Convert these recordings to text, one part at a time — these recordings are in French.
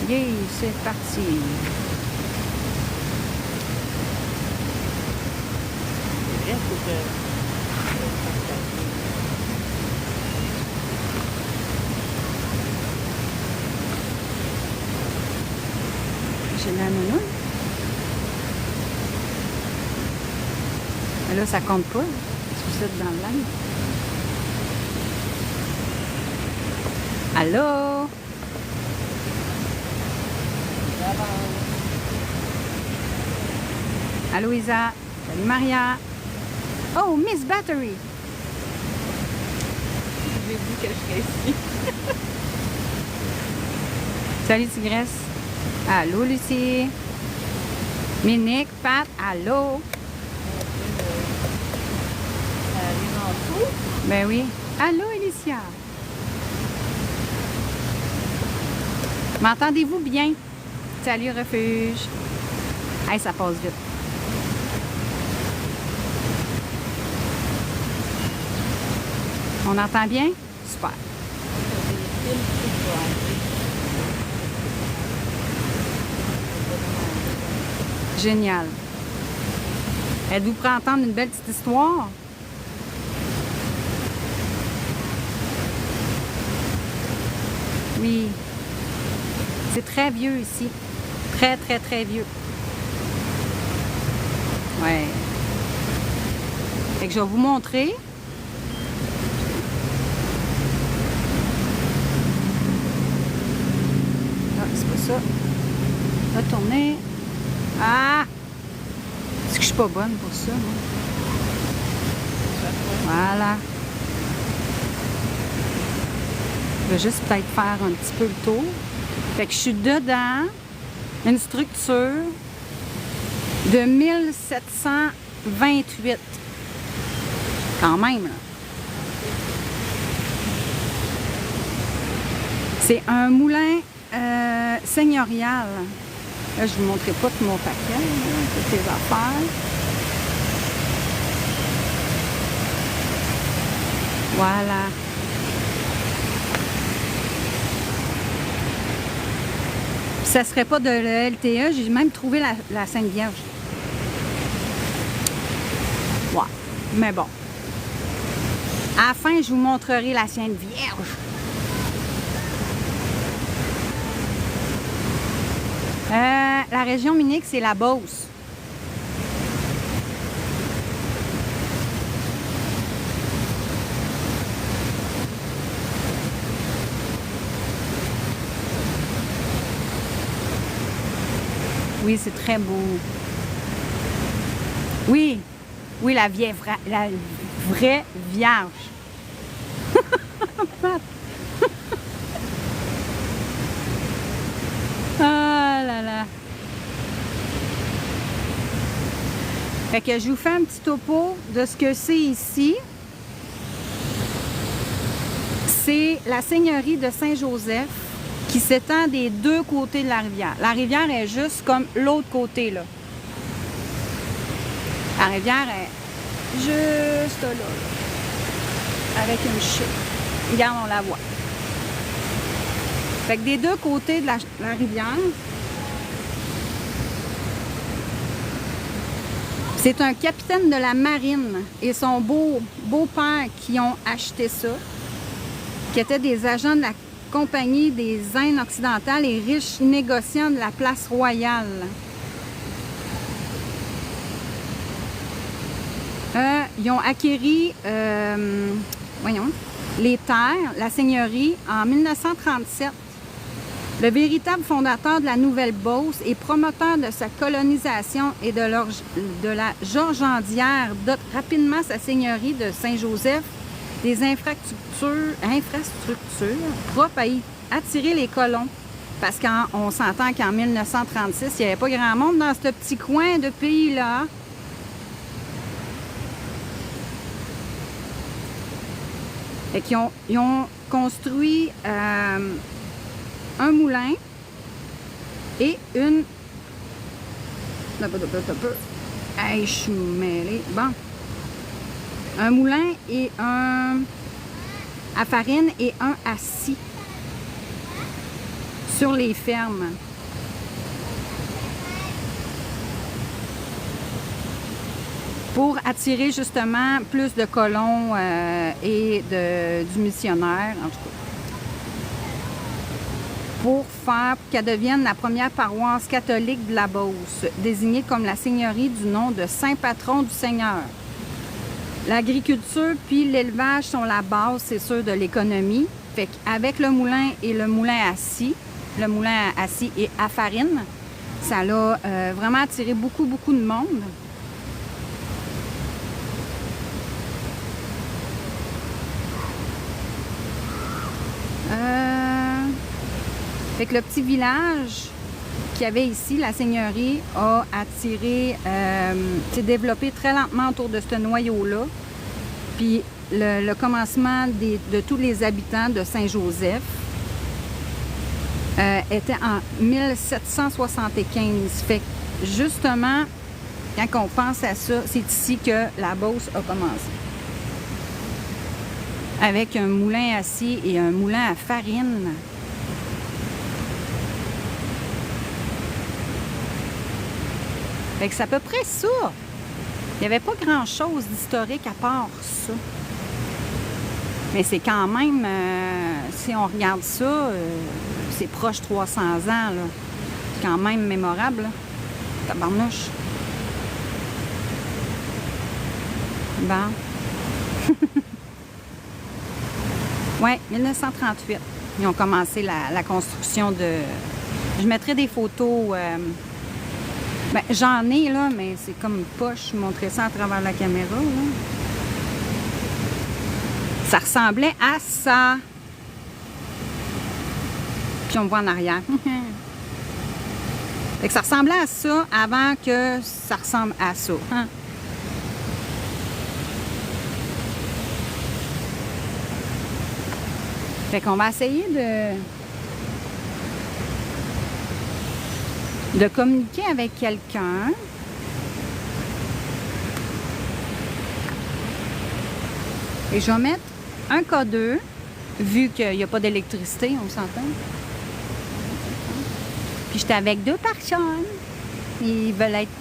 Yeah, c'est parti. C'est vrai, faut que... J'ai la nounou. Mais là, ça compte pas. Si vous êtes dans le live. Allô? Allô, Isa. Salut, Maria. Oh, Miss Battery. J'ai dit que je serais ici. Salut, Tigresse. Allô, Lucie. Minique, Pat, allô. Ça arrive en dessous. Ben oui. Allô, Alicia. M'entendez-vous bien? Salut, refuge. Hey, ça passe vite. On entend bien? Super. Des fils qui vont entrer. Génial. Êtes-vous prêt à entendre une belle petite histoire? Oui. C'est très vieux ici. Très, très, très vieux. Ouais. Fait que je vais vous montrer. Ah, c'est pas ça. Retourner. Ah! Est-ce que je suis pas bonne pour ça, moi? Voilà. Je vais juste peut-être faire un petit peu le tour. Fait que je suis dedans une structure de 1728. Quand même, là. C'est un moulin seigneurial. Là, je ne vous montrerai pas tout mon paquet, là, toutes les affaires. Voilà. Puis ça serait pas de la LTE, j'ai même trouvé la Sainte Vierge. Ouais, mais bon. À la fin, je vous montrerai la Sainte Vierge. La région minique, c'est la Beauce. Oui, c'est très beau. Oui, oui, la vraie Vierge. Ah là là. Fait que je vous fais un petit topo de ce que c'est ici. C'est la seigneurie de Saint-Joseph qui s'étend des deux côtés de la rivière. La rivière est juste comme l'autre côté, là. La rivière est juste là, là. Avec une chute. Regarde, on la voit. Fait que des deux côtés de la rivière, c'est un capitaine de la marine et son beau-père qui ont acheté ça, qui étaient des agents de la Compagnie des Indes occidentales et riches négociants de la place royale. Ils ont acquéri les terres, la seigneurie, en 1937. Le véritable fondateur de la Nouvelle-Beauce et promoteur de sa colonisation et de la Georgendière dote rapidement sa seigneurie de Saint-Joseph des infrastructures propres à attirer les colons. Parce qu'on s'entend qu'en 1936, il n'y avait pas grand monde dans ce petit coin de pays-là. Et ils ont construit un moulin et une... Hey, je suis mêlée. Bon. Un moulin et un à farine et un à scie sur les fermes. Pour attirer justement plus de colons et du missionnaire, en tout cas. Pour qu'elle devienne la première paroisse catholique de la Beauce, désignée comme la seigneurie du nom de Saint Patron du Seigneur. L'agriculture puis l'élevage sont la base, c'est sûr, de l'économie. Fait qu'avec le moulin et le moulin à scie et à farine, ça a vraiment attiré beaucoup de monde. Fait que le petit village qu'il y avait ici, la seigneurie, a attiré, s'est développé très lentement autour de ce noyau-là. Puis le commencement de tous les habitants de Saint-Joseph était en 1775. Fait que justement, quand on pense à ça, c'est ici que la Beauce a commencé. Avec un moulin à scie et un moulin à farine. Fait que c'est à peu près ça. Il n'y avait pas grand-chose d'historique à part ça. Mais c'est quand même, si on regarde ça, c'est proche 300 ans, là. C'est quand même mémorable, là. Tabarnouche. Bon. Ouais, 1938. Ils ont commencé la construction de... Je mettrai des photos... Ben, j'en ai, là, mais c'est comme poche. Je montrais ça à travers la caméra, là. Ça ressemblait à ça. Puis on voit en arrière. Fait que ça ressemblait à ça avant que ça ressemble à ça. Hein? Fait qu'on va essayer de communiquer avec quelqu'un. Et je vais mettre un K2, vu qu'il n'y a pas d'électricité, on s'entend. Puis j'étais avec 2 personnes. Ils veulent être...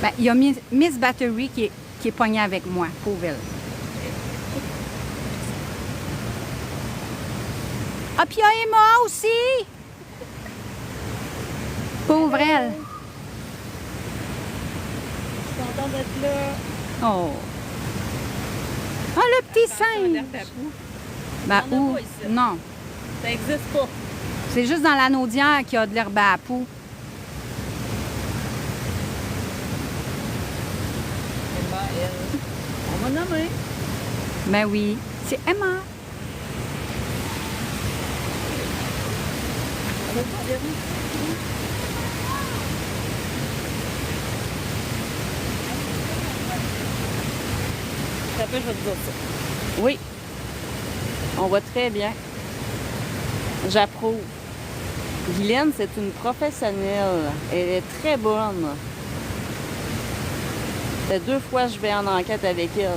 Ben, il y a Miss Battery qui est pognée avec moi, pauvre elle. Ah, puis il y a Emma aussi! Pauvre elle. Je suis contente d'être là. Oh! Ah, le petit singe! Ben, où? Non. Ça n'existe pas. C'est juste dans l'anaudière qu'il y a de l'herbe à poux. Emma, elle. On m'a nommé. Ben oui, c'est Emma. On va pas dire. Après, je vais te dire ça. Oui, on voit très bien. J'approuve. Guylaine, c'est une professionnelle. Elle est très bonne. Ça fait 2 fois que je vais en enquête avec elle.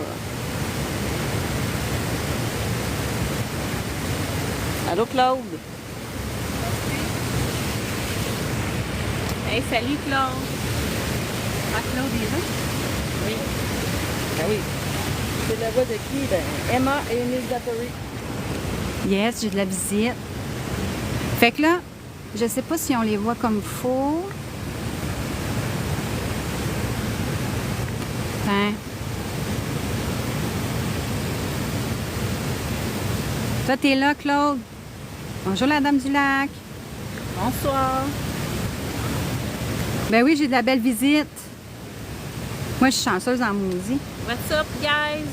Allô, Claude? Hey, salut Claude. Ah, Claude est là? Oui. Ah oui. C'est la voix de qui? Ben, Emma et Miss Battery. Yes, j'ai de la visite. Fait que là, je sais pas si on les voit comme faux. Hein? Toi, t'es là, Claude. Bonjour, la dame du lac. Bonsoir. Ben oui, j'ai de la belle visite. Moi, je suis chanceuse en maudit. What's up, guys?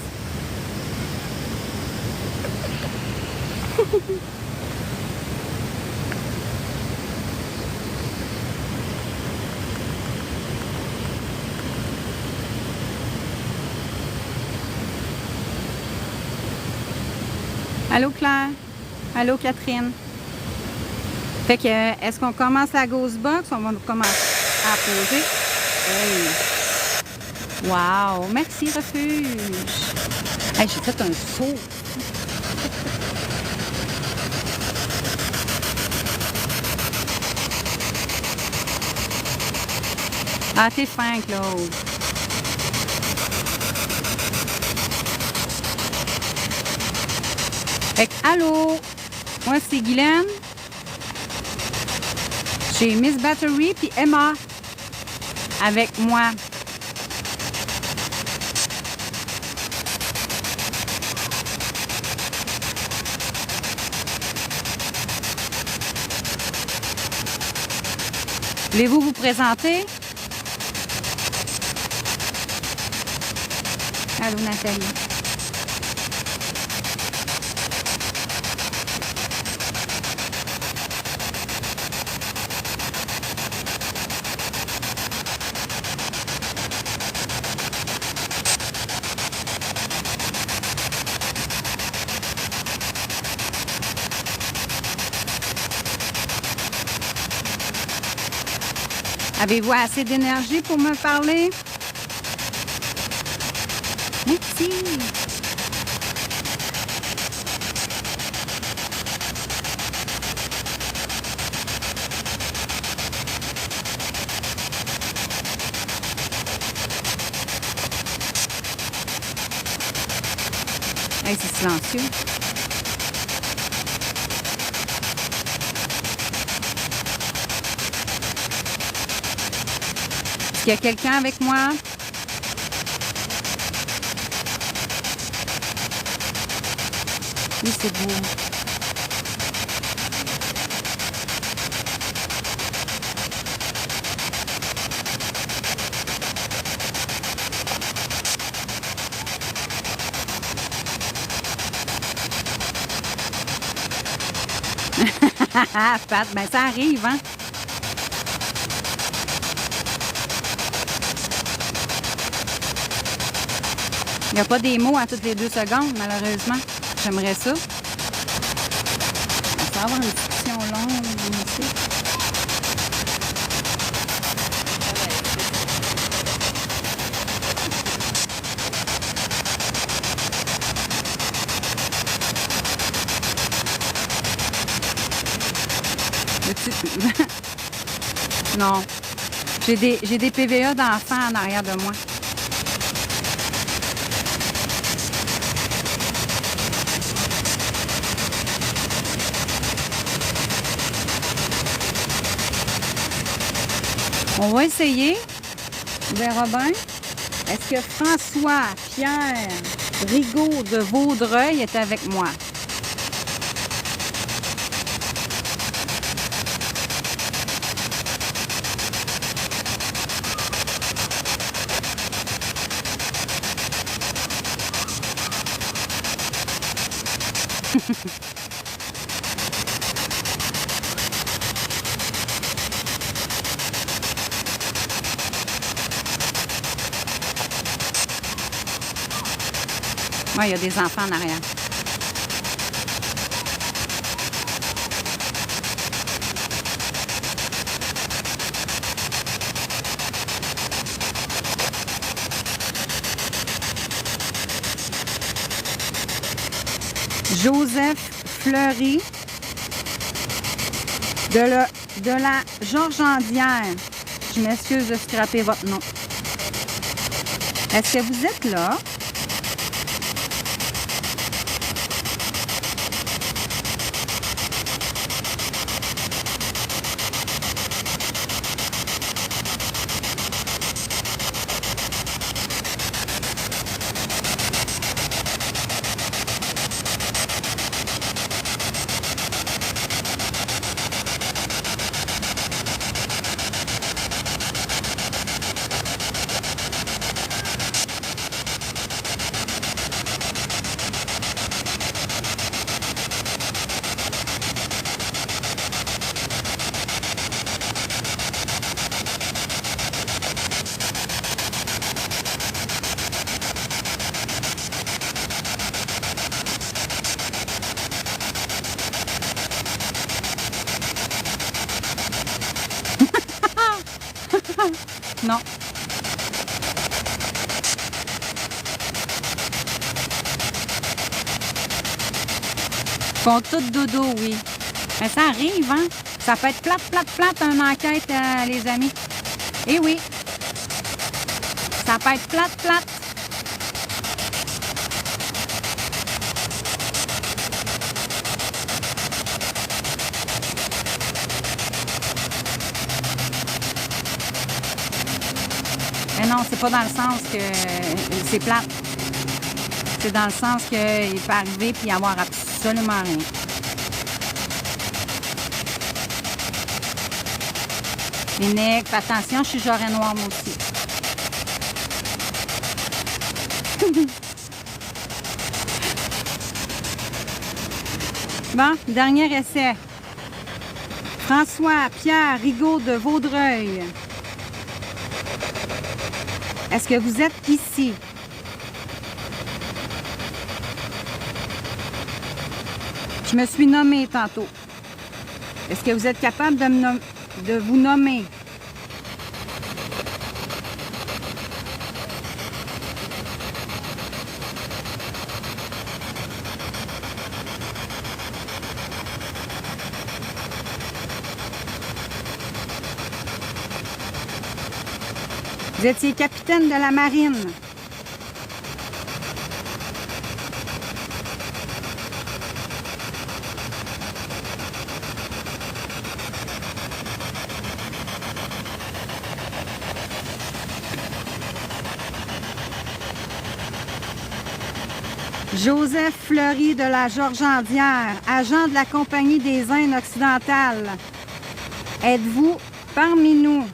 Allô, Claire? Allô, Catherine? Fait que, est-ce qu'on commence la Ghost Box? On va commencer à poser. Hey. Wow! Merci, refuge! Hey, j'ai fait un saut! Ah, t'es fin, Claude. Fait que, allô? Moi, c'est Guylaine. J'ai Miss Battery puis Emma avec moi. Voulez-vous vous présenter? Allô, Nathalie. Avez-vous assez d'énergie pour me parler? Merci. Hey, c'est silencieux. Est-ce qu'il y a quelqu'un avec moi? Oui, c'est beau. Pat, ben ça arrive, hein? Il n'y a pas des mots à toutes les 2 secondes, malheureusement. J'aimerais ça. Ça va avoir une discussion longue ici. Non. J'ai des PVA d'enfants en arrière de moi. On va essayer. On verra bien. Est-ce que François Pierre Rigaud de Vaudreuil est avec moi? Oui, il y a des enfants en arrière. Joseph Fleury de la Georgendière. Je m'excuse de scraper votre nom. Est-ce que vous êtes là? Non. Ils font tout dodo, oui. Mais ça arrive, hein? Ça peut être plate, une enquête, les amis. Eh oui. Ça peut être plate, plate. Mais non, c'est pas dans le sens que c'est plate. C'est dans le sens qu'il peut arriver puis y avoir absolument rien. Les nègres, fais attention, je suis jarret noir moi aussi. Bon, dernier essai. François-Pierre Rigaud de Vaudreuil. Est-ce que vous êtes ici? Je me suis nommée tantôt. Est-ce que vous êtes capable de vous nommer? Vous étiez capitaine de la marine. Joseph Fleury de la Georgendière, agent de la Compagnie des Indes occidentales. Êtes-vous parmi nous?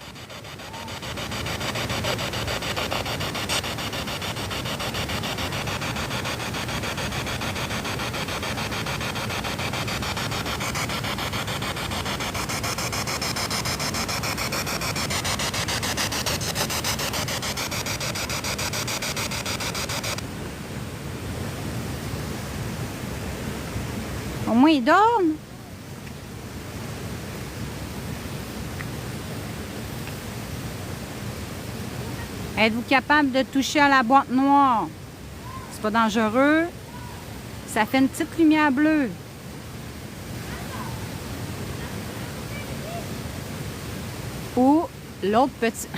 Au moins, ils dorment. Êtes-vous capable de toucher à la boîte noire? C'est pas dangereux. Ça fait une petite lumière bleue. Ou l'autre petit...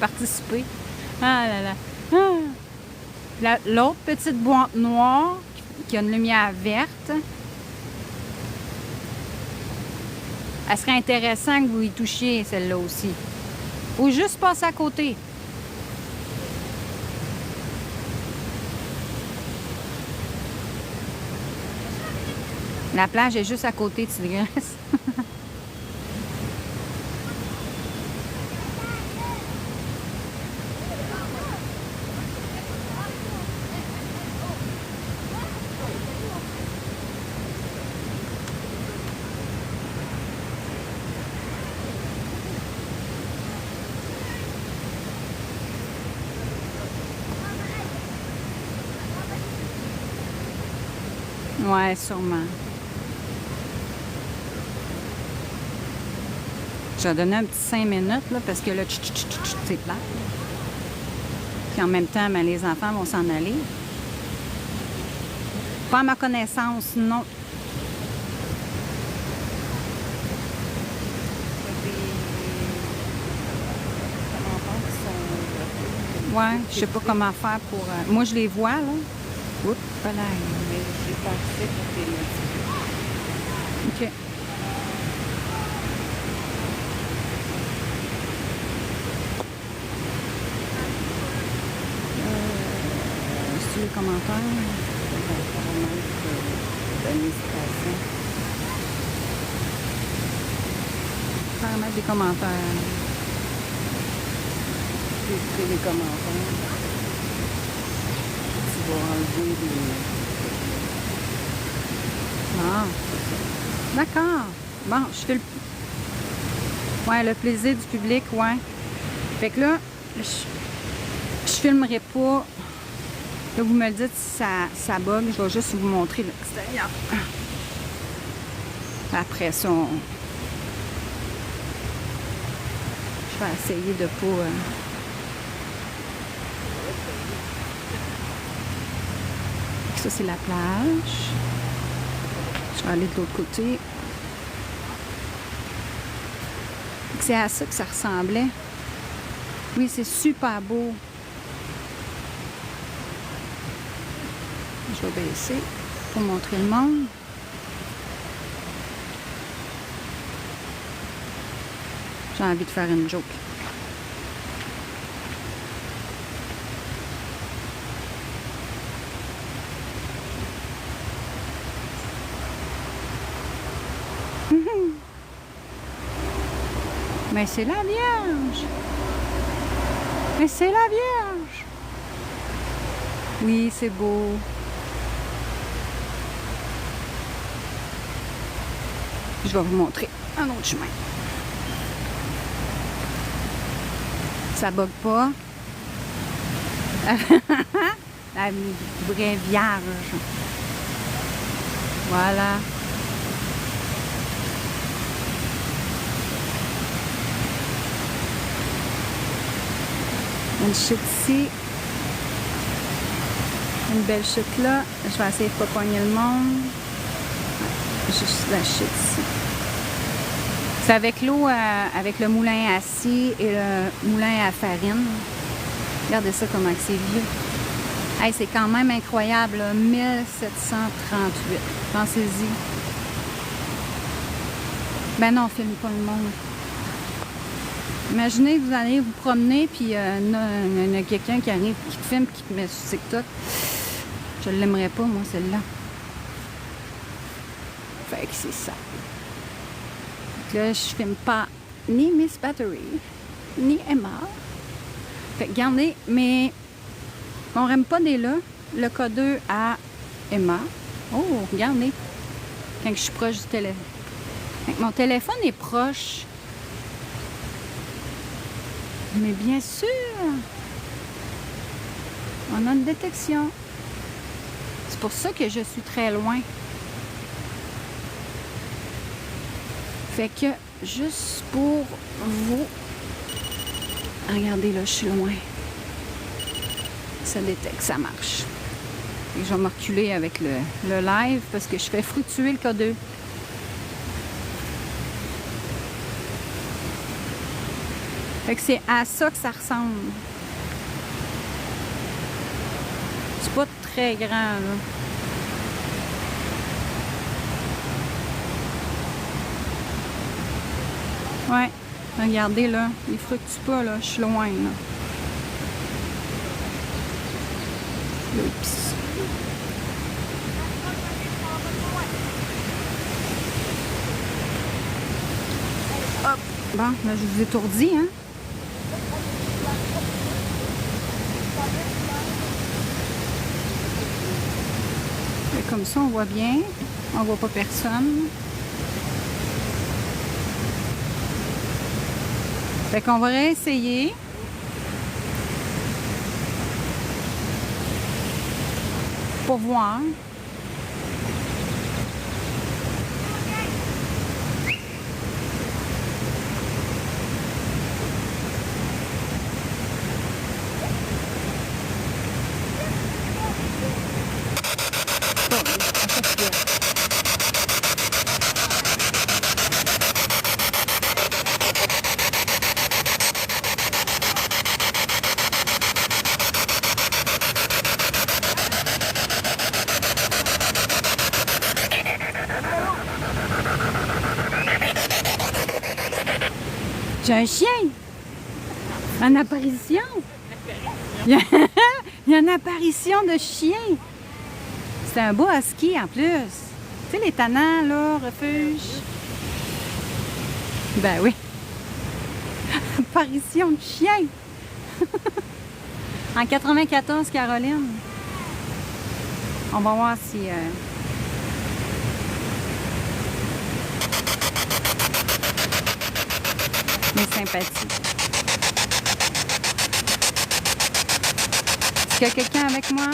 Participer. Ah là là. Ah. L'autre petite boîte noire qui a une lumière verte. Elle serait intéressant que vous y touchiez, celle-là aussi. Ou juste passer à côté. La plage est juste à côté de Tigresse. Ouais, sûrement. Je vais donner un petit 5 minutes, là, parce que là, c'est plat. Puis en même temps, ben, les enfants vont s'en aller. Pas à ma connaissance, non. Ouais, je sais pas comment faire pour... Moi, je les vois, là. Oups, pas l'air. Mais j'ai pensé pour les notifier. OK. C'est les commentaires. L'administration. Faire mettre des commentaires. Filtrer les commentaires. Tu vas enlever des... Ah, d'accord. Bon, je fais le... Ouais, le plaisir du public, ouais. Fait que là, je filmerai pas. Là, vous me le dites si ça bug. Je vais juste vous montrer l'extérieur. Après ça, je vais essayer de pas... Ça, c'est la plage. Je vais aller de l'autre côté. C'est à ça que ça ressemblait. Oui, c'est super beau. Je vais baisser pour montrer le monde. J'ai envie de faire une joke. Mais c'est la Vierge! Mais c'est la Vierge! Oui, c'est beau. Je vais vous montrer un autre chemin. Ça bug pas. La vraie Vierge. Voilà. Une chute ici. Une belle chute là. Je vais essayer de ne pas pogner le monde. Juste la chute ici. C'est avec l'eau, avec le moulin à scie et le moulin à farine. Regardez ça comment c'est vieux. Hey, c'est quand même incroyable, là. 1738. Pensez-y. Ben non, filme pas le monde. Imaginez que vous allez vous promener, puis il y en a quelqu'un qui arrive, qui te filme, qui te met sur TikTok. Je ne l'aimerais pas, moi, celle-là. Fait que c'est ça. Donc là, je filme pas ni Miss Battery, ni Emma. Fait que regardez, mais on n'aime pas des là. Le K2 à Emma. Oh, regardez. Quand je suis proche du téléphone. Mon téléphone est proche. Mais bien sûr, on a une détection. C'est pour ça que je suis très loin. Fait que, juste pour vous... Regardez, là, je suis loin. Ça détecte, ça marche. Et je vais me reculer avec le live parce que je fais fructuer le K2. Fait que c'est à ça que ça ressemble. C'est pas très grand, là. Ouais, regardez, là. Il fructue pas, là. Je suis loin, là. Oups. Hop. Bon, là, je vous étourdis, hein. Comme ça, on voit bien. On voit pas personne. Fait qu'on va réessayer. Pour voir. J'ai un chien! En apparition! Il y a une apparition de chien! C'est un beau husky en plus! Tu sais, les tannants, là, refuge. Ben oui! Apparition de chien! En 94, Caroline. On va voir si... mes sympathies. Est-ce qu'il y a quelqu'un avec moi?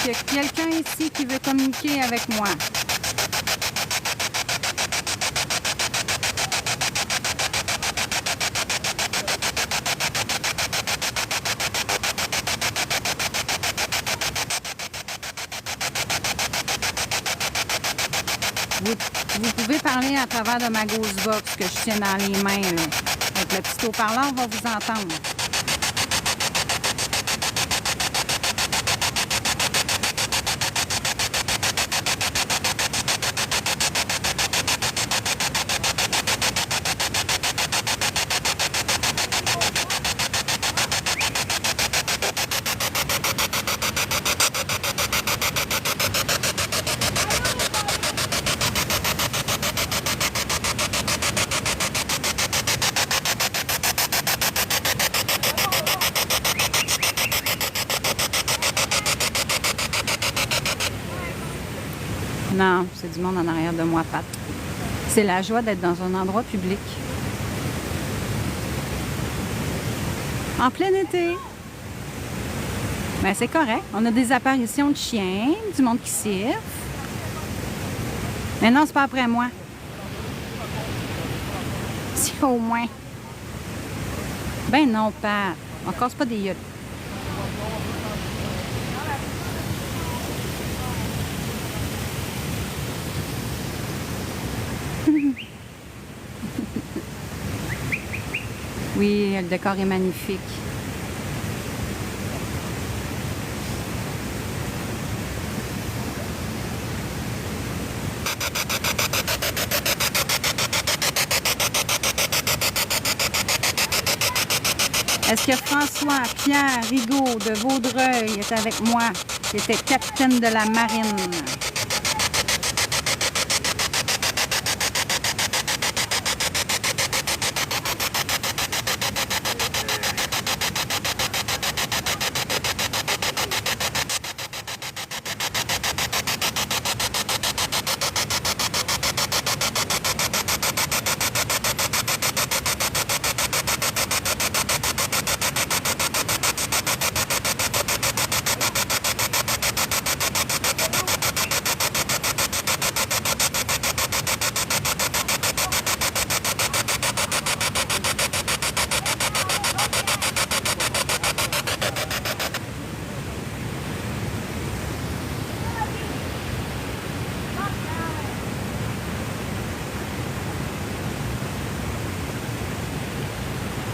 Est-ce qu'il y a quelqu'un ici qui veut communiquer avec moi? pouvez parler à travers de ma Ghost Box que je tiens dans les mains. Là. Avec le petit haut-parleur, on va vous entendre. Non, c'est du monde en arrière de moi, Pat. C'est la joie d'être dans un endroit public. En plein été. Ben, c'est correct. On a des apparitions de chiens, du monde qui siffle. Mais non, c'est pas après moi. Si au moins. Ben non, Pat. On casse pas des yachts. Oui, le décor est magnifique. Est-ce que François-Pierre Rigaud de Vaudreuil est avec moi, qui était capitaine de la marine?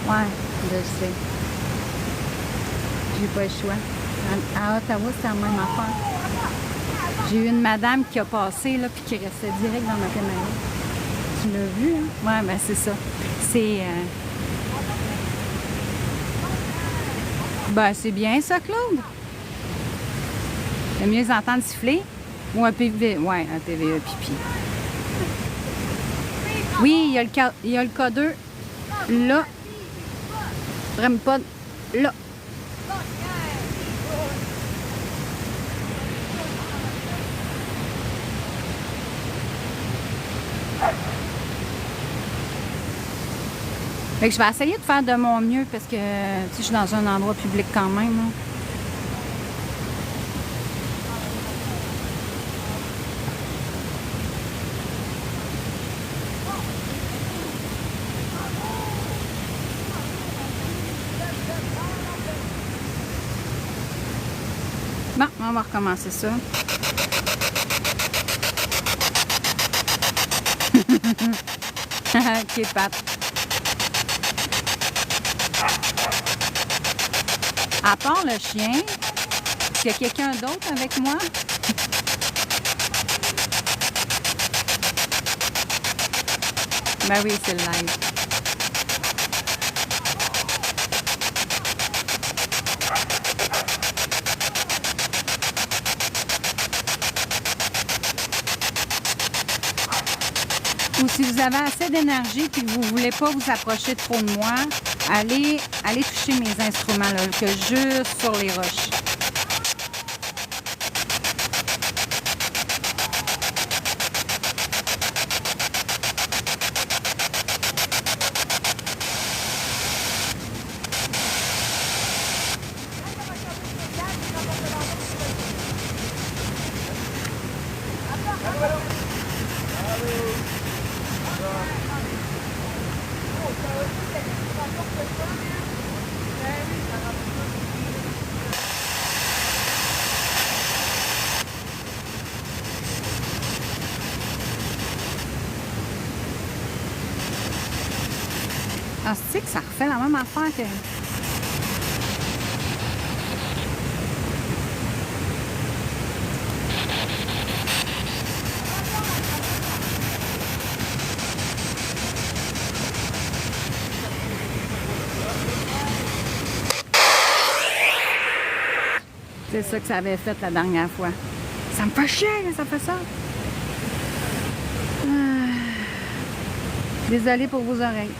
Ouais, je le sais. J'ai pas le choix. À Ottawa, c'est la même affaire. J'ai eu une madame qui a passé, là, puis qui restait direct dans ma caméra. Tu l'as vu, hein? Ouais, ben c'est ça. C'est... Ben, c'est bien ça, Claude. J'aime mieux les entendre siffler. Ou un PV... Ouais, un PVE pipi. Oui, il y a le K2 là. Vraiment pas là. Fait que je vais essayer de faire de mon mieux parce que je suis dans un endroit public quand même. Là. Bon, on va recommencer ça. Ok, Pat. À part le chien, est-ce qu'il y a quelqu'un d'autre avec moi? Ben oui, c'est le live. Ou si vous avez assez d'énergie et que vous ne voulez pas vous approcher trop de moi, allez toucher mes instruments, là, que juste sur les roches. Ah, c'est que ça refait la même affaire que... C'est ça que ça avait fait la dernière fois. Ça me fait chier que ça fait ça. Désolée pour vos oreilles.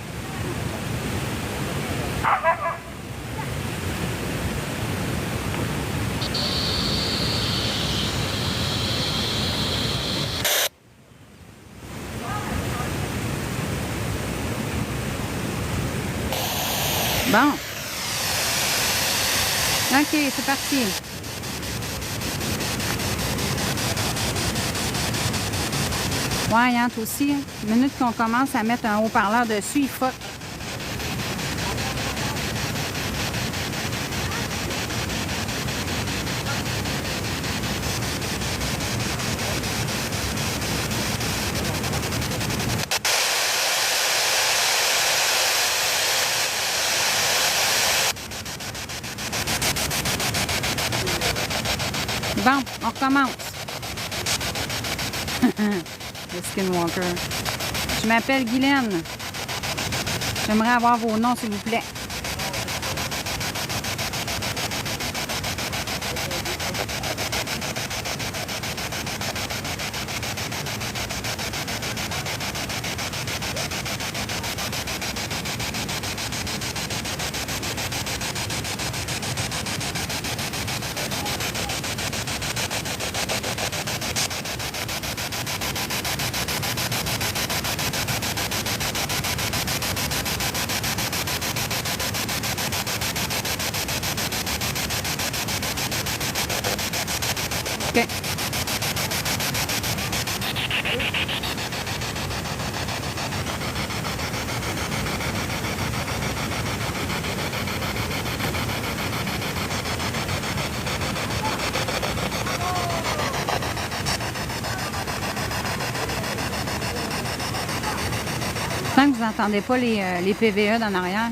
Bon. OK, c'est parti. Ouais, hein, toi aussi. Une minute qu'on commence à mettre un haut-parleur dessus, il fuck. Bon, on recommence. Le Skinwalker. Je m'appelle Guylaine. J'aimerais avoir vos noms, s'il vous plaît. OK. Tant que vous n'entendez pas les PVE d'en arrière.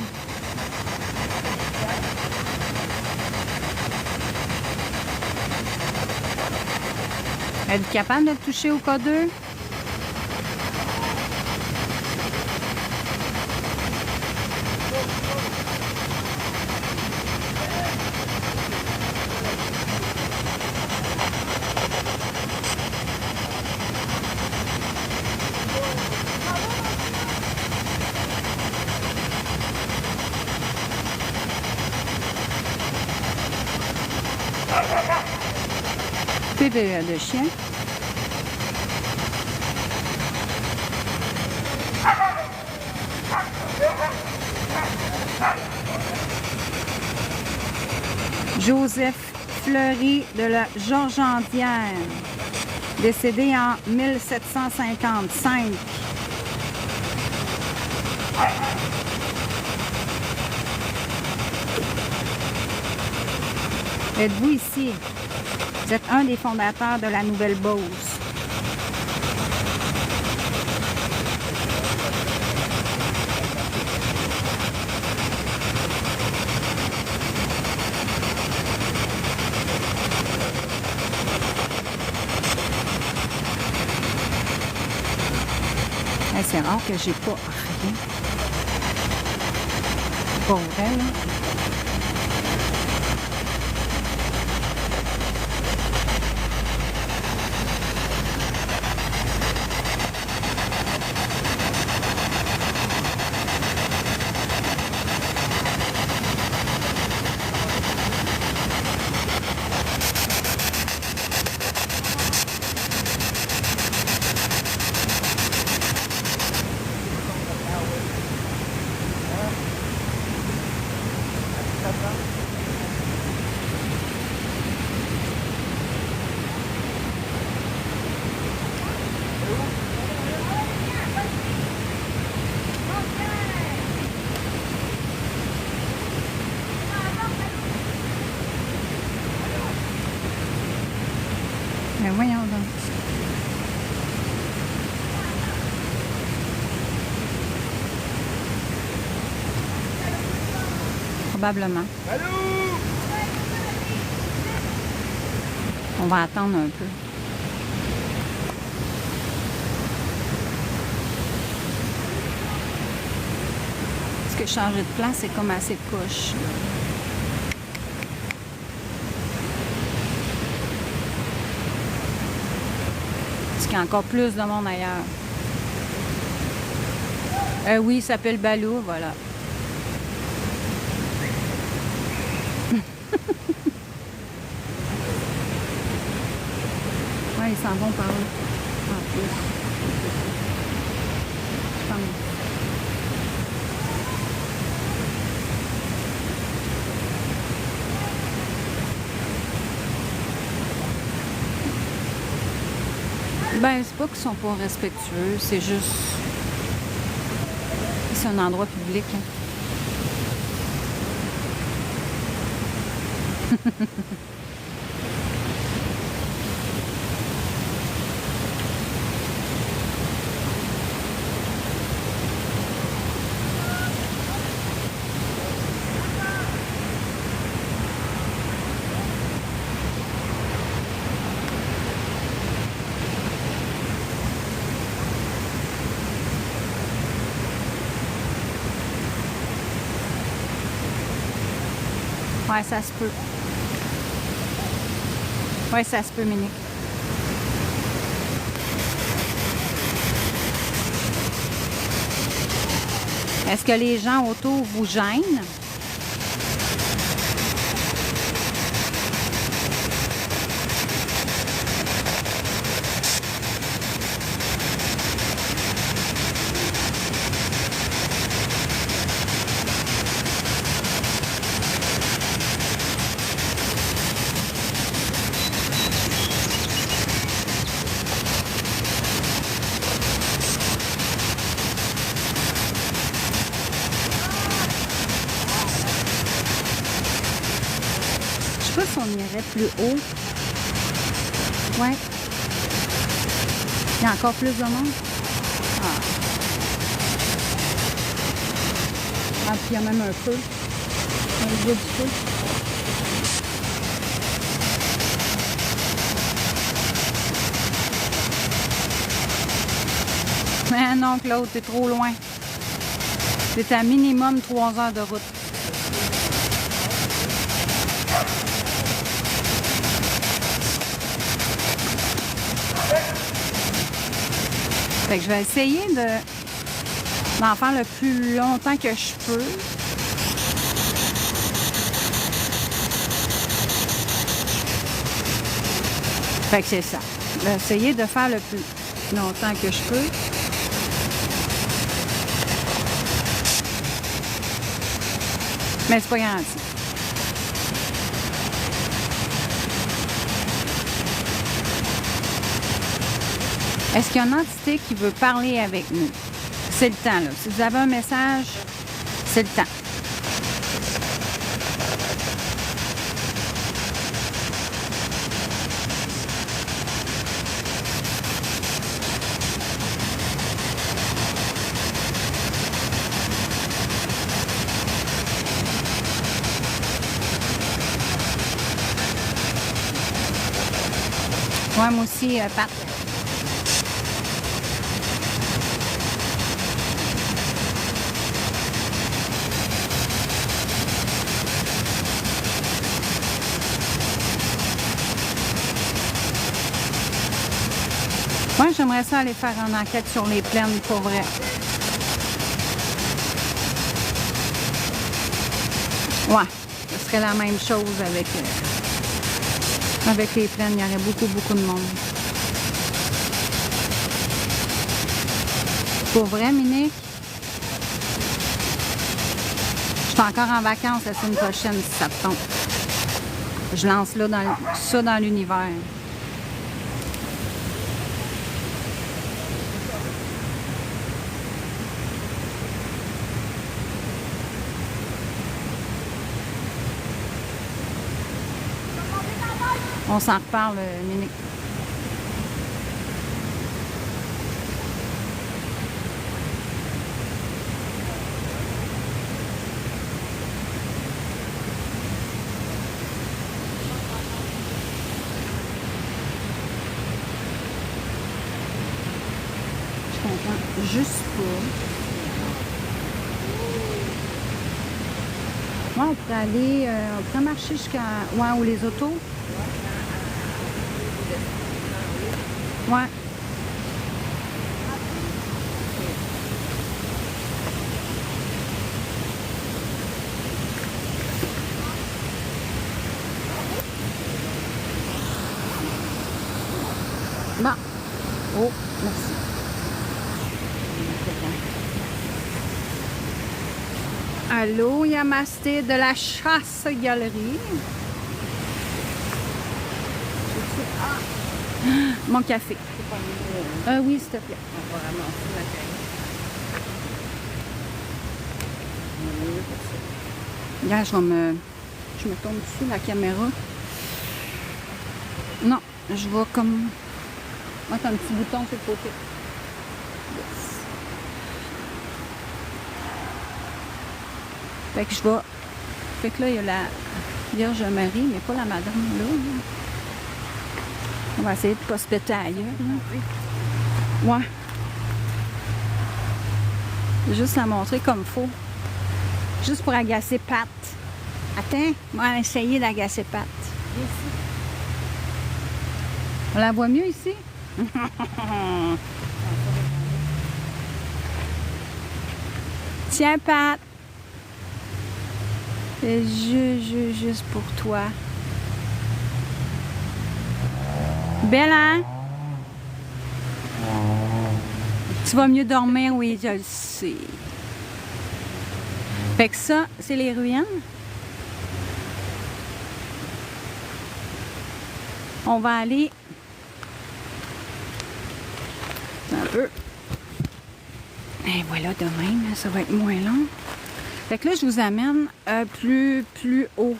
Êtes-vous capable de toucher au codeur? PVE de chien. Joseph Fleury de la Georgendière, décédé en 1755. Êtes-vous ici? Vous êtes un des fondateurs de la Nouvelle-Beauce. Hey, c'est rare que j'ai pas rien. Pas vrai, là. Mais voyons donc. probablement. On va attendre un peu. Parce que changer de place, c'est comme assez poche. Parce qu'il y a encore plus de monde ailleurs. Oui, il s'appelle Balou, voilà. Ouais, ils s'en vont par là. En plus. Je pense. Ben, c'est pas qu'ils sont pas respectueux, c'est juste... C'est un endroit public. Hein. Ouais, ça se peut. Ouais, ça se peut, Minique. Est-ce que les gens autour vous gênent? Je sais pas si on irait plus haut. Ouais. Il y a encore plus de monde. Ah. Ah, puis il y a même un feu. On voit du feu. Mais non, Claude, t'es trop loin. C'est à minimum 3 heures de route. Fait que je vais essayer d'en faire le plus longtemps que je peux. Fait que c'est ça. Je vais essayer de faire le plus longtemps que je peux. Mais c'est pas garanti. Est-ce qu'il y a une entité qui veut parler avec nous? C'est le temps, là. Si vous avez un message, c'est le temps. Ouais, moi aussi, Pat. Moi, j'aimerais ça aller faire une enquête sur les plaines, pour vrai. Ouais, ce serait la même chose avec les plaines. Il y aurait beaucoup, beaucoup de monde. Pour vrai, Minique, je suis encore en vacances la semaine prochaine, si ça te tente. Je lance là ça dans l'univers. On s'en reparle, Minique. Juste pas. Ouais, on pourrait aller, on pourrait marcher jusqu'à... Ouais, ou les autos. Ouais. Bon. Oh, merci. Allô, Yamasté de la chasse-galerie. Ah! Mon café. Oui, s'il te plaît. On va ramasser la caisse. Regarde, je me tombe dessus la caméra. Non, je vais comme mettre un petit bouton sur le côté. Yes. Fait que je vais. Fait que là, il y a la Vierge Marie, mais pas la Madame là. On va essayer de ne pas se péter ailleurs. Ouais. Juste la montrer comme il faut. Juste pour agacer Pat. Attends, on va essayer d'agacer Pat. On la voit mieux ici? Tiens, Pat. C'est juste pour toi. Belle, hein? Tu vas mieux dormir, oui, je le sais. Fait que ça, c'est les ruines. On va aller un peu. Et voilà, de même, ça va être moins long. Fait que là, je vous amène plus haut.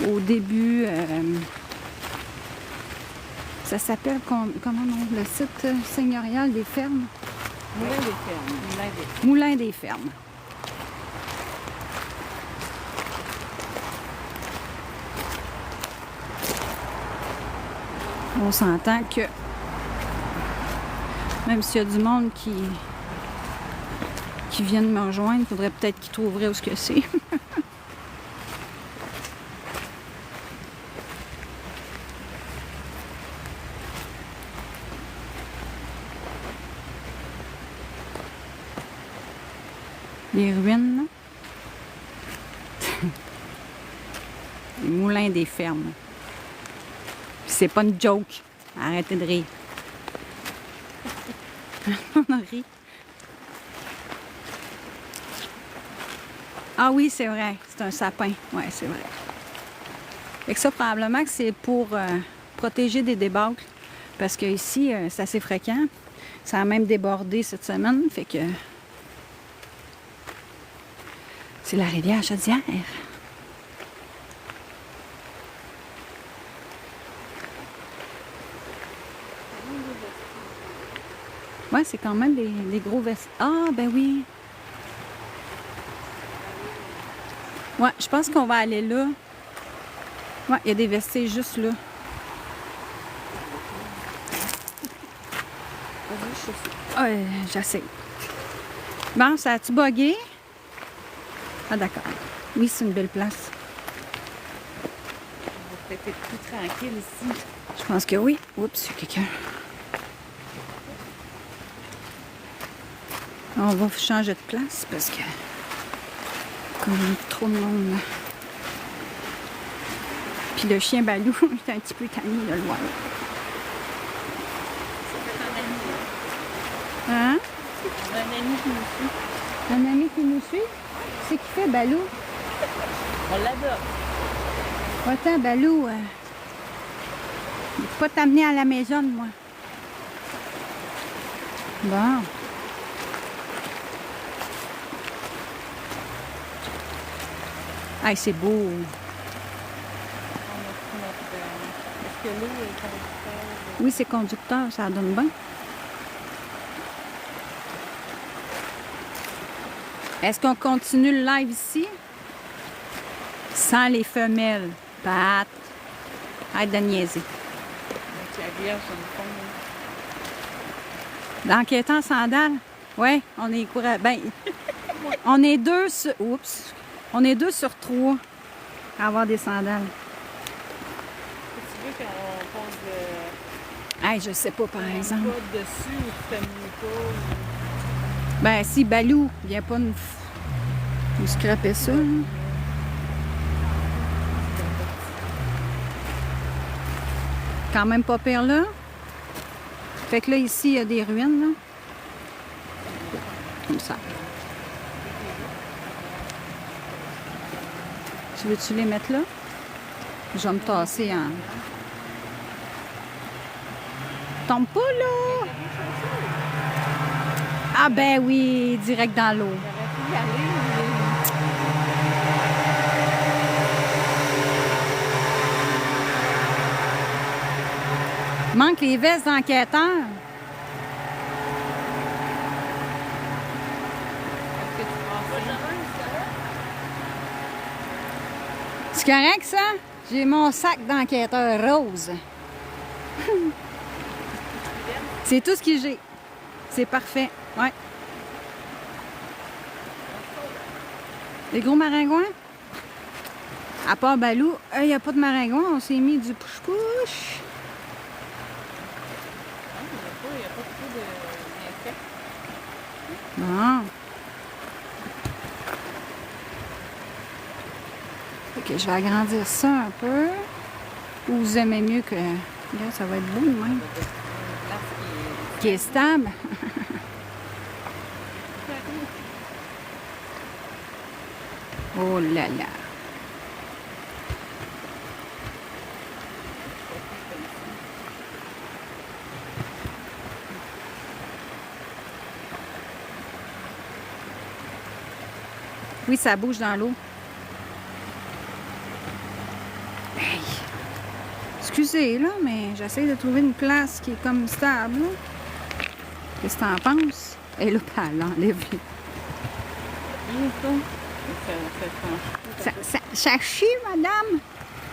Au début, ça s'appelle comment non, le site seigneurial des fermes? Moulin des fermes. Moulin des fermes. On s'entend que même s'il y a du monde qui viennent me rejoindre, il faudrait peut-être qu'ils trouveraient où ce que c'est. Les ruines, non? Les moulins des fermes. Puis c'est pas une joke. Arrêtez de rire. On a ri. Ah oui, c'est vrai. C'est un sapin. Oui, c'est vrai. Fait que ça, probablement que c'est pour protéger des débâcles. Parce que ici, c'est assez fréquent. Ça a même débordé cette semaine. Fait que c'est la rivière Chaudière. Ouais, c'est quand même des gros vestiges. Ah, ben oui. Ouais, je pense qu'on va aller là. Ouais, il y a des vestiges juste là. Ouais, j'essaie. Bon, ça a-tu bugué? Ah, d'accord. Oui, c'est une belle place. On va peut-être être plus tranquille ici. Je pense que oui. Oups, il y a quelqu'un. On va changer de place parce que comme il y a trop de monde. Puis le chien Balou est un petit peu tanné de le voir. Hein? On a un ami qui nous suit. Un ami qui nous suit? C'est qui fait Balou? On l'adore. Attends, Balou, il ne peut pas t'amener à la maison, moi. Bon. Hey, c'est beau. Est-ce que l'eau est conducteur? Oui, c'est conducteur, ça donne bien. Est-ce qu'on continue le live ici? Sans les femelles. Pat. Arrête de niaiser. Avec la vierge, dans le fond. D'enquêter en sandales? Oui, on est courageux. Ben, on est deux sur... Oups! On est 2 sur 3 à avoir des sandales. Tu veux qu'on pose Hey, je sais pas, par exemple. pas dessus ou tu t'amuses pas? Ben, si Balou vient pas nous scraper ça. Là. Quand même pas pire là. Fait que là, ici, il y a des ruines, là. Comme ça. Tu veux-tu les mettre là? Je vais me tasser en... Tombe pas, là! Ah ben oui, direct dans l'eau. Manque les vestes d'enquêteurs. C'est correct, ça? J'ai mon sac d'enquêteur rose. C'est tout ce que j'ai. C'est parfait. Ouais. Les gros maringouins? À part Balou, il n'y a pas de maringouins. On s'est mis du push-push. Il n'y a pas trop d'insectes. Bon. Fait que je vais agrandir ça un peu. Ou vous aimez mieux que... Regarde, ça va être beau de même. Qui est stable. Oh là là. Oui, ça bouge dans l'eau. Hey. Excusez, là, mais j'essaie de trouver une place qui est comme stable. Là. Qu'est-ce que t'en penses? Et là, elle l'enlève. Ça chie, madame!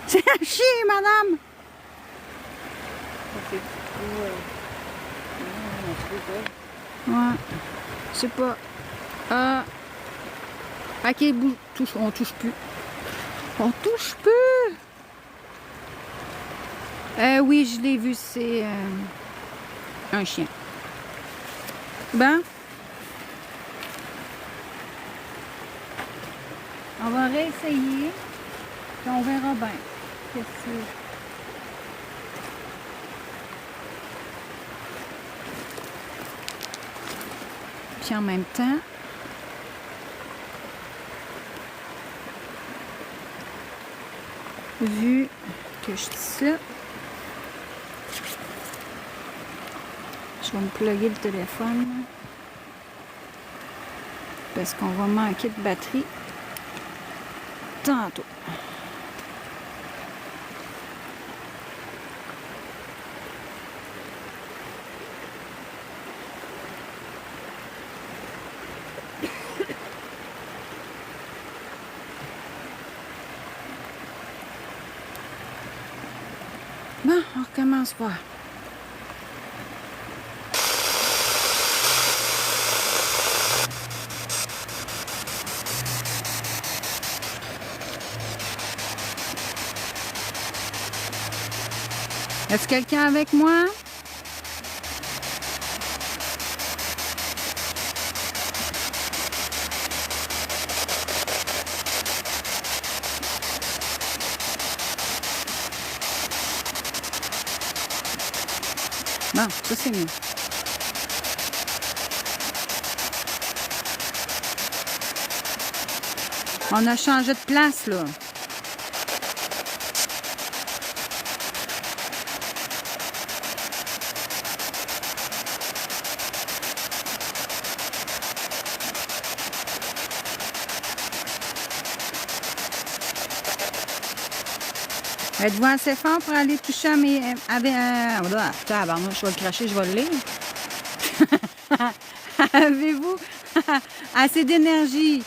Ça chie, madame! Ouais. Je sais pas. Ok, on touche plus. On touche plus! Oui, je l'ai vu, c'est un chien. Ben, on va réessayer, puis on verra bien. Qu'est-ce que c'est? Puis en même temps, vu que je suis ça, je vais me plugger le téléphone parce qu'on va manquer de batterie tantôt. Bon, on recommence pas. Est-ce quelqu'un avec moi? Bon, ça c'est mieux. On a changé de place, là. Êtes-vous assez fort pour aller toucher à mes... Tabarnak, je vais le cracher, je vais le lire. Avez-vous assez d'énergie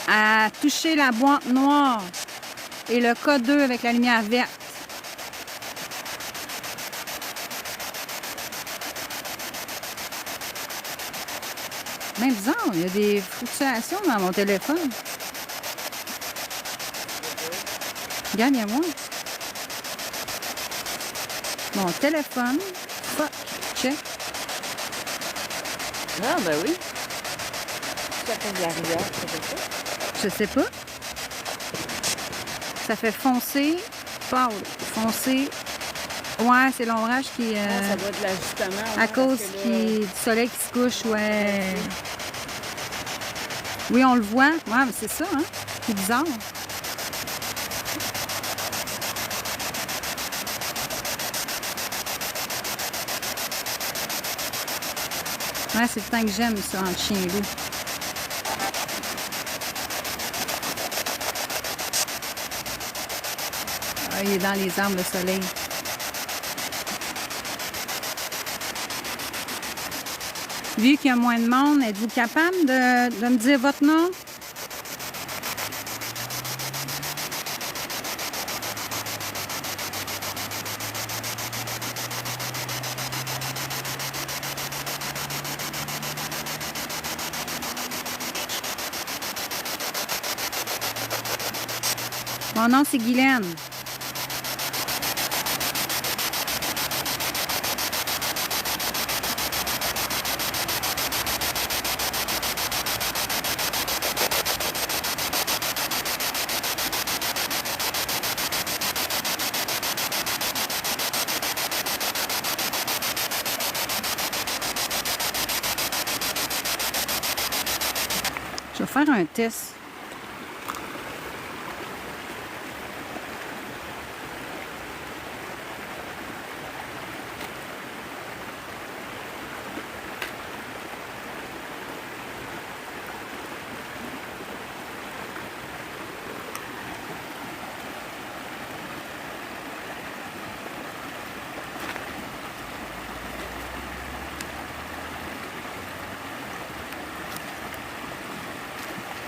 à toucher la boîte noire et le code 2 avec la lumière verte? C'est bien bizarre. Il y a des fluctuations dans mon téléphone. Regarde, viens voir. Mon téléphone. Fuck. Check. Ah, ben oui. Ça fait de la rivière, ça fait ça. Je sais pas. Ça fait foncer, pâle. Foncer. Ouais, c'est l'ombrage qui... Ah, ça doit être de l'ajustement. à cause du soleil qui se couche, ouais. Oui, on le voit. Ouais, mais c'est ça, hein. C'est bizarre. Ouais, c'est le temps que j'aime ça, entre chien et loup. Ah, il est dans les arbres, le soleil. Vu qu'il y a moins de monde, êtes-vous capable de me dire votre nom? Mon nom, c'est Guylaine. Je vais faire un test.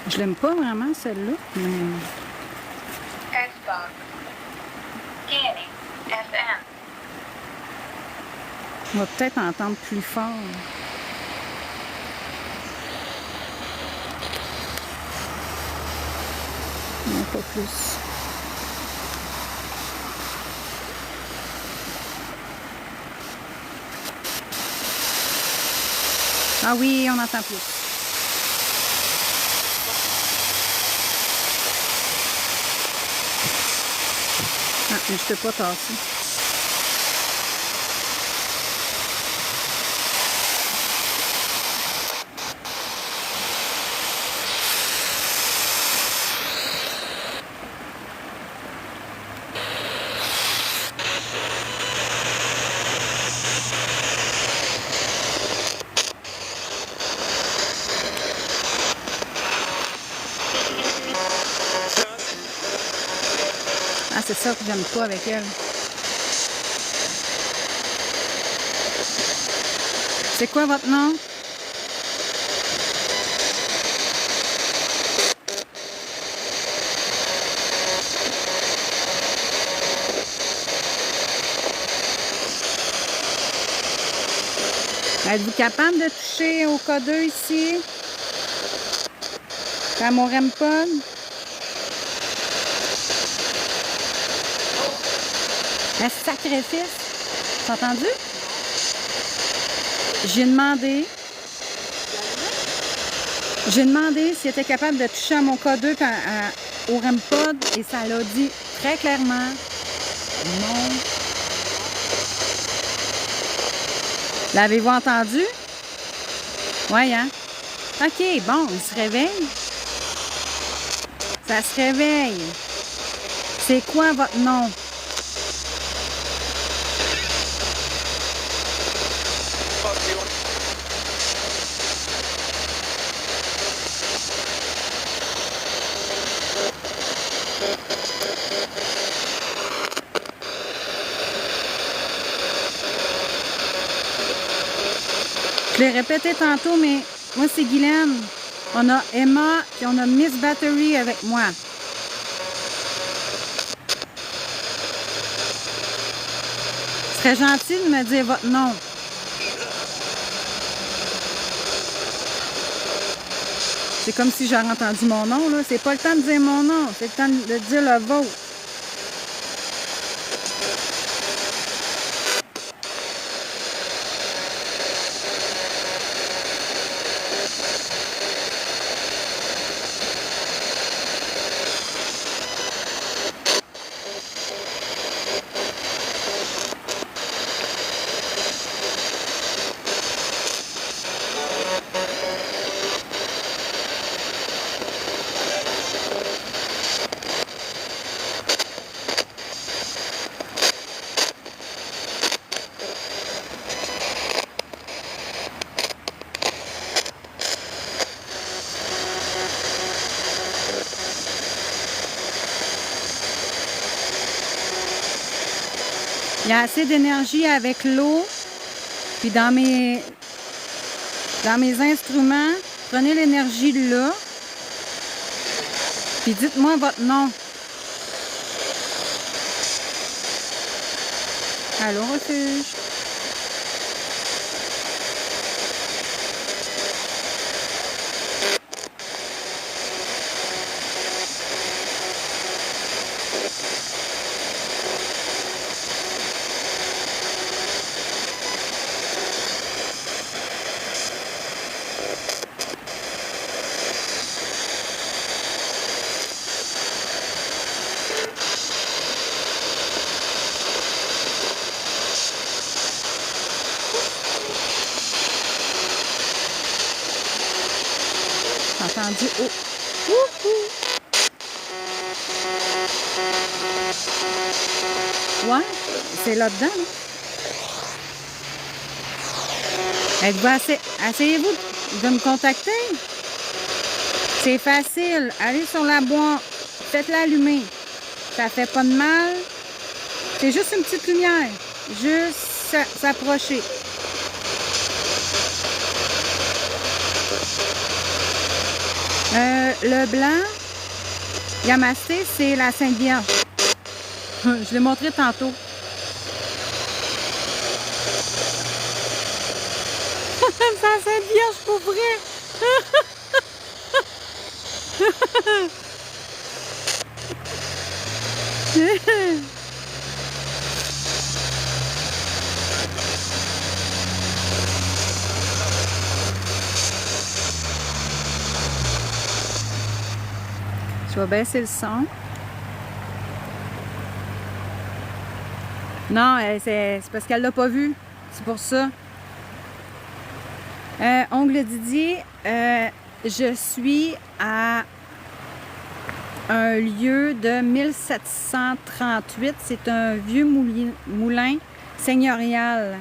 Je l'aime pas vraiment, celle-là, mais... Xbox. Scanning. FM. On va peut-être entendre plus fort. Non, pas plus. Ah oui, on entend plus. Ah, mais je peux pas tasser. Ah, c'est ça que j'aime pas avec elle. C'est quoi votre nom? Êtes-vous capable de toucher au K2 ici? À mon REM-pod? Un sacrifice. T'as entendu? J'ai demandé s'il était capable de toucher à mon K2 au REM-pod et ça l'a dit très clairement non. L'avez-vous entendu? Oui, hein? OK, bon, il se réveille. Ça se réveille. C'est quoi votre nom? Je l'ai répété tantôt, mais moi, c'est Guylaine. On a Emma et on a Miss Battery avec moi. Ce serait gentil de me dire votre nom. C'est comme si j'aurais entendu mon nom, là. C'est pas le temps de dire mon nom, c'est le temps de dire le vôtre. Il y a assez d'énergie avec l'eau. Puis dans mes instruments, prenez l'énergie là. Puis dites-moi votre nom. Allô, refuge. Entendu. Oh. Ouais, c'est là-dedans. Là. Êtes-vous essayez-vous de me contacter? C'est facile. Allez sur la boîte. Faites-la allumer. Ça fait pas de mal. C'est juste une petite lumière. Juste s'approcher. Le blanc, Yamasté, c'est la Sainte Vierge. Je l'ai montré tantôt. C'est la Sainte Vierge pour vrai. Je vais baisser le son. Non, c'est parce qu'elle l'a pas vu. C'est pour ça. Ongle Didier, je suis à un lieu de 1738. C'est un vieux moulin seigneurial.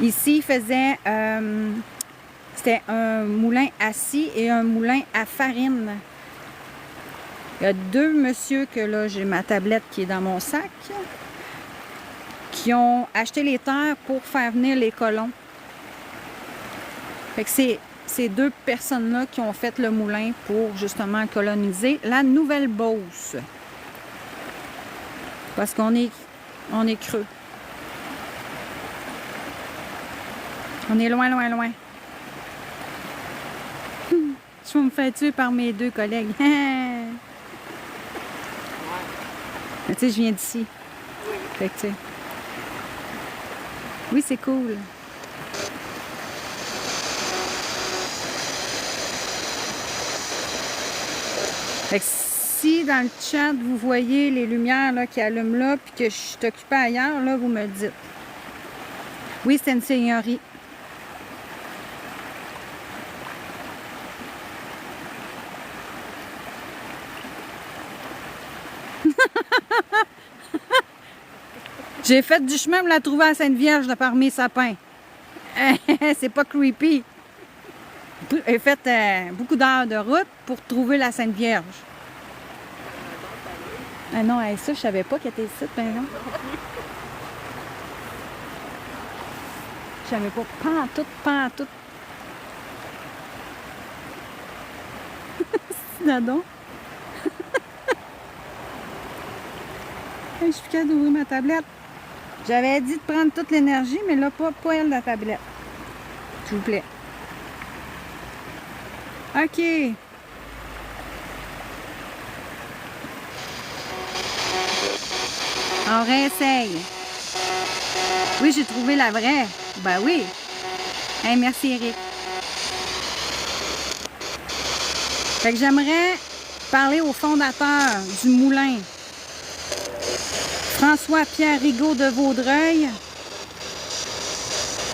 Ici, il faisait... c'était un moulin à scie et un moulin à farine. Il y a deux messieurs que là, j'ai ma tablette qui est dans mon sac, qui ont acheté les terres pour faire venir les colons. Fait que c'est ces deux personnes-là qui ont fait le moulin pour justement coloniser la Nouvelle-Beauce. Parce qu'on est creux. On est loin, loin, loin. Je vais me faire tuer par mes deux collègues. Mais tu sais, je viens d'ici. Fait que tu sais. Oui, c'est cool. Fait que si dans le chat, vous voyez les lumières là, qui allument là, puis que je suis occupée ailleurs, là, vous me le dites. Oui, c'est une seigneurie. J'ai fait du chemin pour la trouver à Sainte-Vierge de par mes sapins. C'est pas creepy. J'ai fait beaucoup d'heures de route pour trouver la Sainte-Vierge. Ah non, ça, je savais pas qu'elle était ici, par exemple. Je savais pas. Pas en tout. C'est nadon. Je suis capable d'ouvrir ma tablette. J'avais dit de prendre toute l'énergie, mais là, pas elle, la tablette. S'il vous plaît. OK. On réessaye. Oui, j'ai trouvé la vraie. Ben oui. Hey, merci, Eric. Fait que j'aimerais parler au fondateur du moulin, François-Pierre Rigaud de Vaudreuil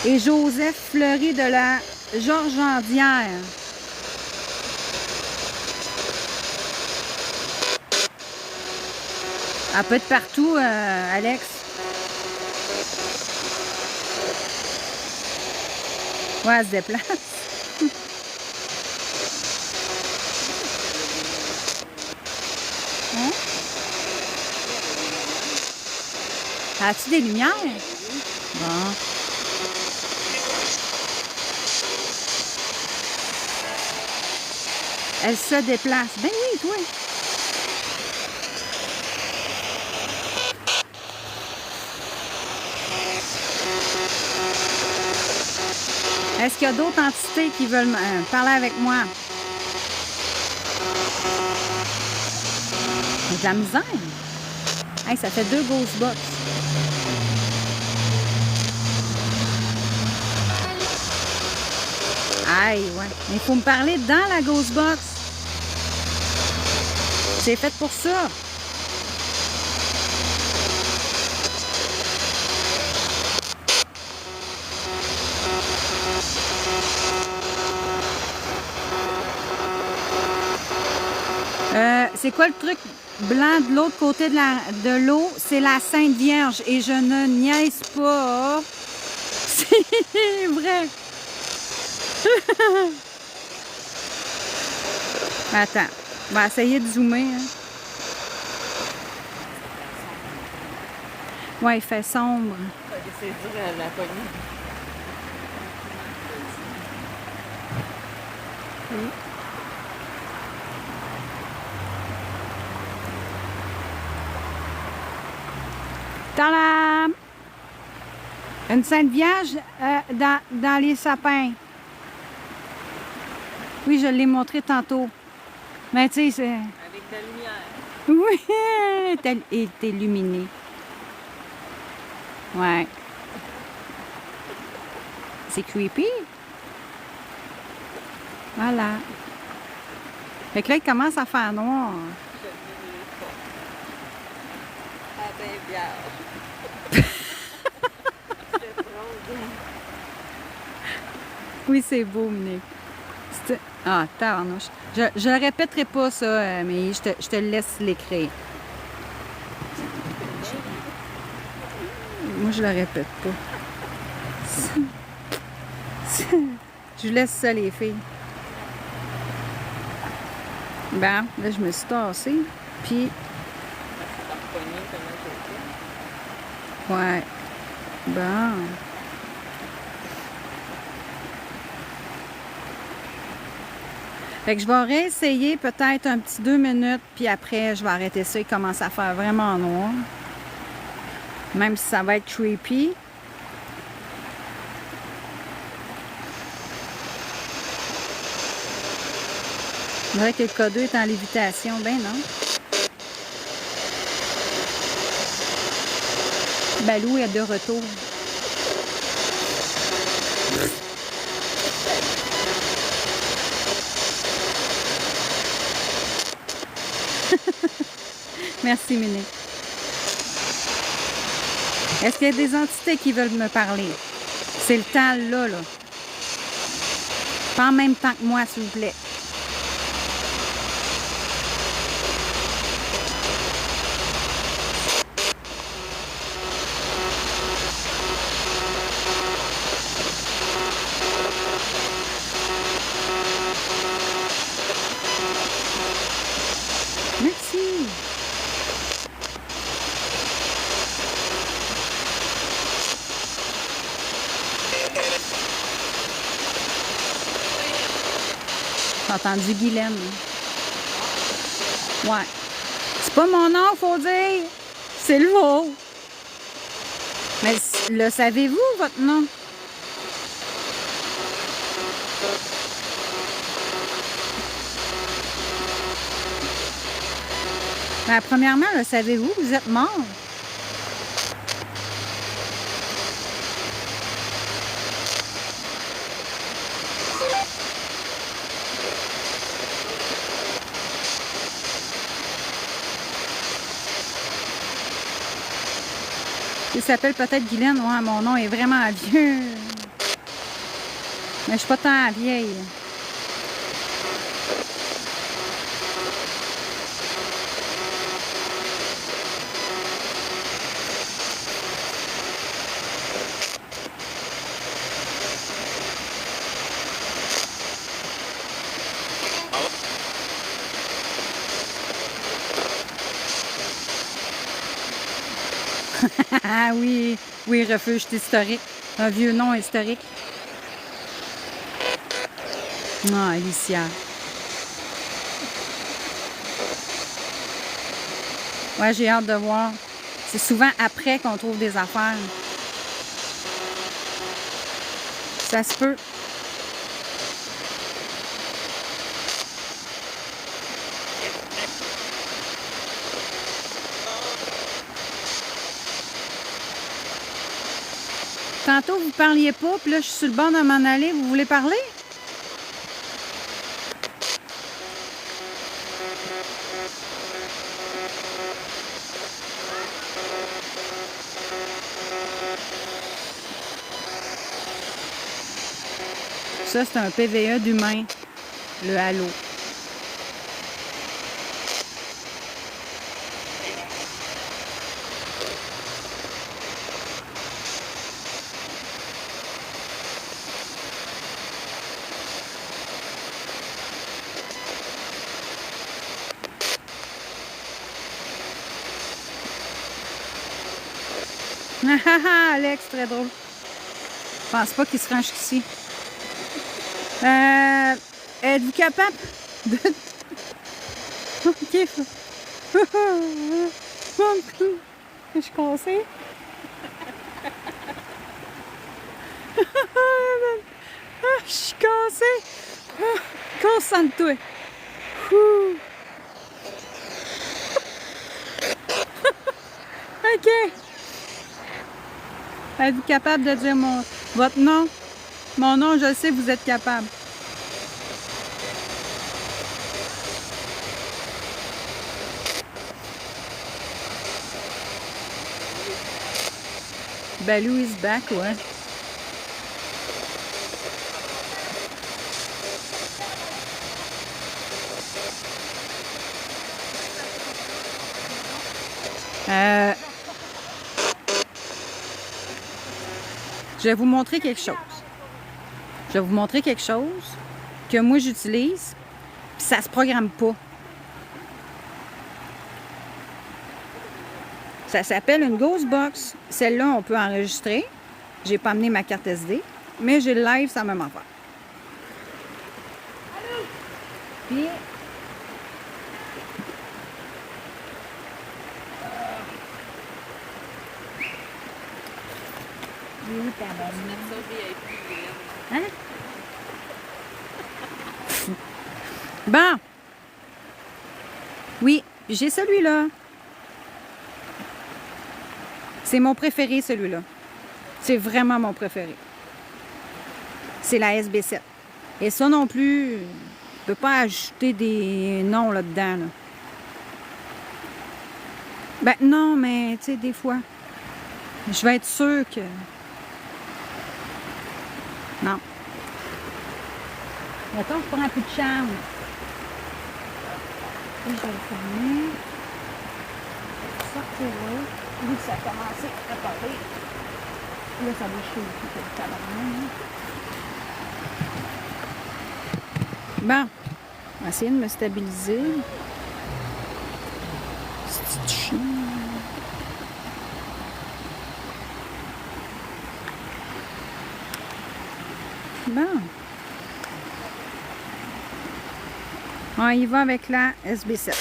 et Joseph Fleury de la Georgendière. Elle peut être partout, Alex. Ouais, elle se déplace. Hein? As-tu des lumières? Bon. Elle se déplace. Ben oui, toi. Est-ce qu'il y a d'autres entités qui veulent parler avec moi? J'ai de la misère. Hey, ça fait 2 ghost box. Aïe, ouais. Mais il faut me parler dans la ghost box. C'est fait pour ça. C'est quoi le truc blanc de l'autre côté de l'eau? C'est la Sainte Vierge et je ne niaise pas. C'est vrai. Attends, on va essayer de zoomer. Hein. Ouais, il fait sombre. C'est dur à la poignée. Oui. Tadam! Une Sainte Vierge dans les sapins. Oui, je l'ai montré tantôt. Mais tu sais, c'est... Avec de la lumière. Oui, elle est illuminée. Ouais. C'est creepy. Voilà. Fait que là, il commence à faire noir. Ah ben bien. Oui, c'est beau, Monique. Ah, tabarnouche. Je le répéterai pas, ça, mais je te laisse l'écrire. Moi, je le répète pas. Je laisse ça, les filles. Bon, là, je me suis tassée. Puis... Ouais. Bon. Fait que je vais réessayer peut-être un petit 2 minutes, puis après, je vais arrêter ça. Il commence à faire vraiment noir. Même si ça va être creepy. On dirait que le K2 est en lévitation. Ben non. Balou est de retour. Merci, Méné. Est-ce qu'il y a des entités qui veulent me parler? C'est le temps là, là. Pas en même temps que moi, s'il vous plaît. Merci. J'ai entendu Guylaine. Ouais. C'est pas mon nom, faut dire. C'est le vôtre. Mais le savez-vous, votre nom? Ben, premièrement, là, savez-vous, vous êtes mort. Il s'appelle peut-être Guylaine. Ouais, mon nom est vraiment vieux. Mais je suis pas tant vieille. Ah oui, oui, refuge historique. Un vieux nom historique. Ah, Alicia. Ouais, j'ai hâte de voir. C'est souvent après qu'on trouve des affaires. Ça se peut. Tantôt, vous parliez pas, puis là, je suis sur le bord de m'en aller. Vous voulez parler? Ça, c'est un PVE d'humain, le halo. Ah ah ah, Alex, très drôle. Je pense pas qu'il se range ici. Êtes-vous capable de... Ok. Je suis cassée. Je suis cassée. Concentre-toi. Ok. Êtes-vous capable de dire votre nom? Mon nom, je sais, vous êtes capable. Baloo is back, ouais. Je vais vous montrer quelque chose. Je vais vous montrer quelque chose que moi j'utilise, puis ça se programme pas. Ça s'appelle une Ghostbox. Celle-là, on peut enregistrer. J'ai pas amené ma carte SD, mais j'ai le live, c'est la même affaire. Puis... Oui, hein? Bon. Oui, j'ai celui-là. C'est mon préféré, celui-là. C'est vraiment mon préféré. C'est la SB7. Et ça non plus, je ne peux pas ajouter des noms là-dedans. Là. Ben non, mais tu sais, des fois, je vais être sûre que... Non. Mettons, je prends un peu de charme. Et je vais le fermer. Sortira. Vu que ça a commencé à parler. Là, ça va chier aussi que le tabarnak. Bon. On va essayer de me stabiliser. C'est chiant. Bon. On y va avec la SB7.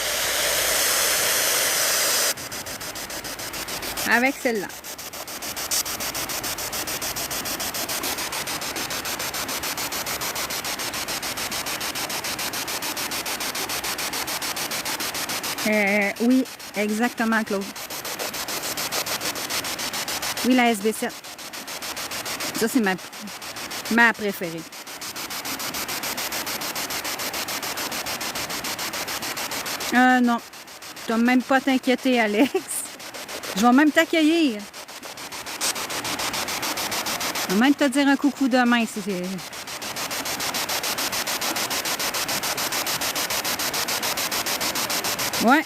Avec celle-là. Oui, exactement, Claude. Oui, la SB7. Ça, c'est ma préférée. Non. Tu dois même pas t'inquiéter, Alex. Je vais même t'accueillir. Je vais même te dire un coucou demain si c'est... Ouais.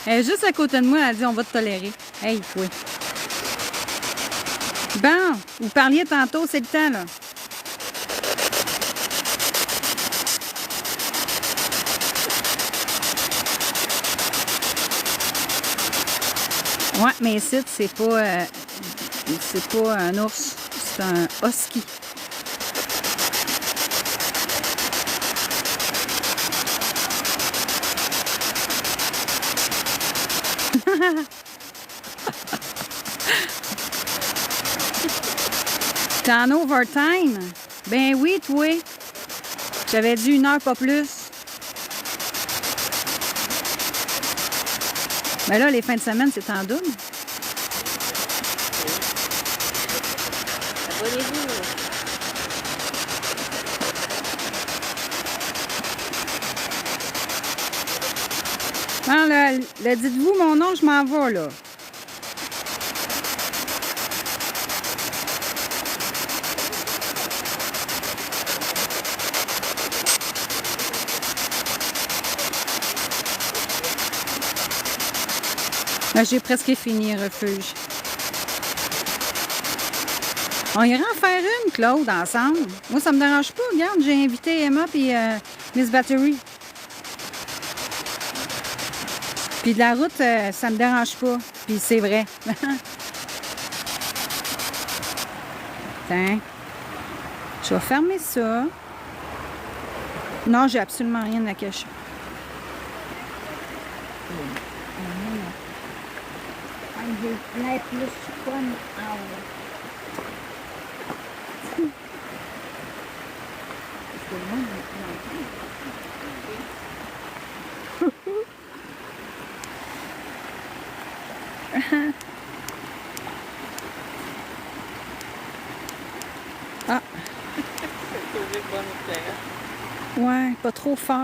Elle est juste à côté de moi, elle a dit on va te tolérer. Hey, oui. Bon, vous parliez tantôt, c'est le temps, là. Ouais, mais ici, c'est pas un ours, c'est un husky. T'es en overtime? Ben oui, toi. J'avais dit 1 heure, pas plus. Ben là, les fins de semaine, c'est en double. Abonnez-vous. Non, le dites-vous mon nom, je m'en vais, là. Ben, j'ai presque fini, refuge. On ira en faire une, Claude, ensemble. Moi, ça me dérange pas. Regarde, j'ai invité Emma et Miss Battery. Puis de la route, ça me dérange pas. Puis c'est vrai. Tiens. Je vais fermer ça. Non, j'ai absolument rien à cacher. J'ai plein plus fun en haut. Ah. Ouais, pas trop fort.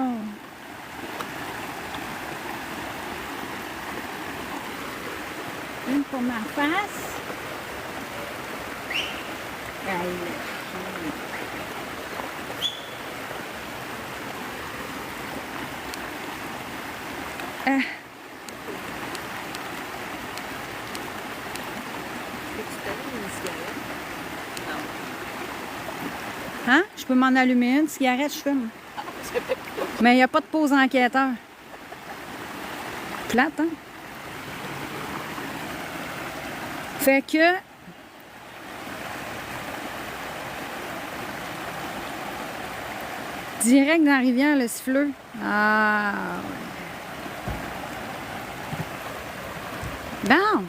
Une pour ma face. Hein? Je peux m'en allumer une cigarette, je fume. Mais il n'y a pas de pause enquêteur. Plate, hein? Fait que... Direct dans la rivière, le siffleux. Ah, ouais. Bon!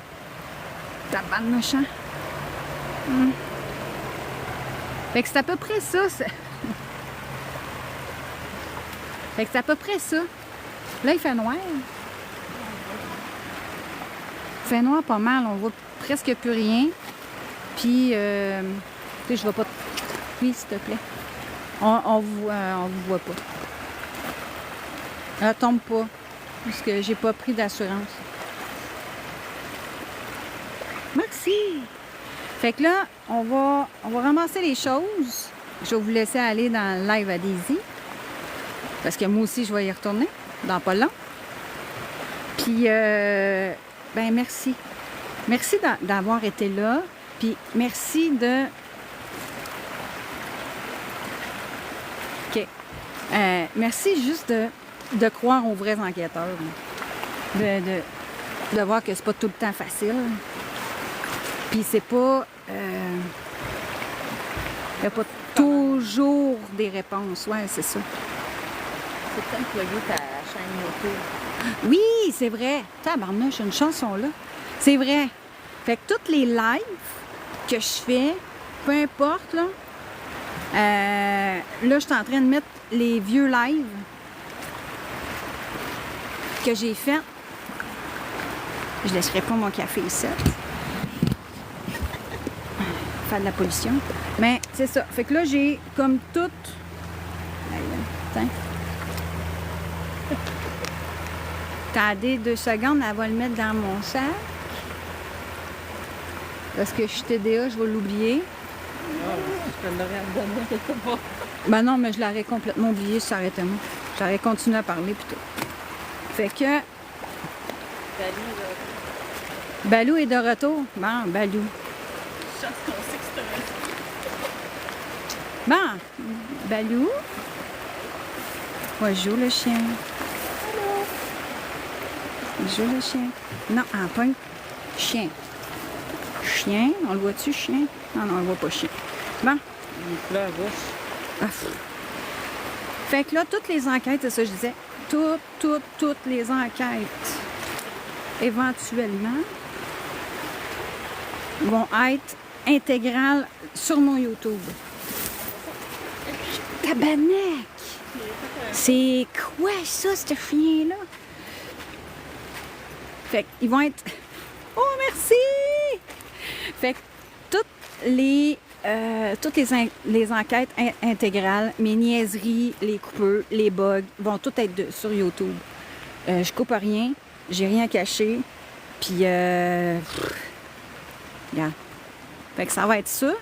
Tabarnouche. Fait que c'est à peu près ça. Fait que c'est à peu près ça. Là, il fait noir. Il fait noir pas mal. On voit presque plus rien. Puis, tu sais, je vais pas... Oui, s'il te plaît. On vous voit pas. Elle tombe pas. Parce que j'ai pas pris d'assurance. Merci! Fait que là, on va ramasser les choses. Je vais vous laisser aller dans le live à Daisy. Parce que moi aussi, je vais y retourner dans pas long. Puis, ben merci. Merci d'avoir été là. Puis, merci de... OK. Merci juste de croire aux vrais enquêteurs. De voir que c'est pas tout le temps facile. Puis c'est pas... il n'y a pas toujours des réponses. Ouais, c'est ça. C'est peut-être employé ta chaîne moto. Oui, c'est vrai. Tabarnouche, une chanson là. C'est vrai. Fait que toutes les lives que je fais, peu importe, là. Là, je suis en train de mettre les vieux lives que j'ai faits. Je laisserai pas mon café ici. Faire de la pollution. Mais c'est ça. Fait que là, j'ai comme tout... Attends. Attendez 2 secondes, elle va le mettre dans mon sac. Parce que je suis TDA, je vais l'oublier. Je te l'aurais redonné quelque part. Ben non, mais je l'aurais complètement oublié si ça arrêtait moi. J'aurais continué à parler plutôt. Fait que... Balou est de retour. Bon, Balou. Chance qu'on sait que c'est un... Bon, Balou. Bonjour le chien. Bonjour le chien. Non, en pointe. Chien. Chien, on le voit-tu, chien? Non, non, on le voit pas, chien. Bon. Il est là à gauche. Ah. Fait que là, toutes les enquêtes, c'est ça que je disais, toutes les enquêtes, éventuellement, vont être intégrales sur mon YouTube. Tabarnak! C'est quoi ça, ce chien-là? Fait qu'ils vont être... Oh, merci! Fait que toutes les enquêtes intégrales, mes niaiseries, les coupeurs, les bugs, vont toutes être sur YouTube. Je coupe rien, j'ai rien caché, puis regarde. Fait que ça va être ça,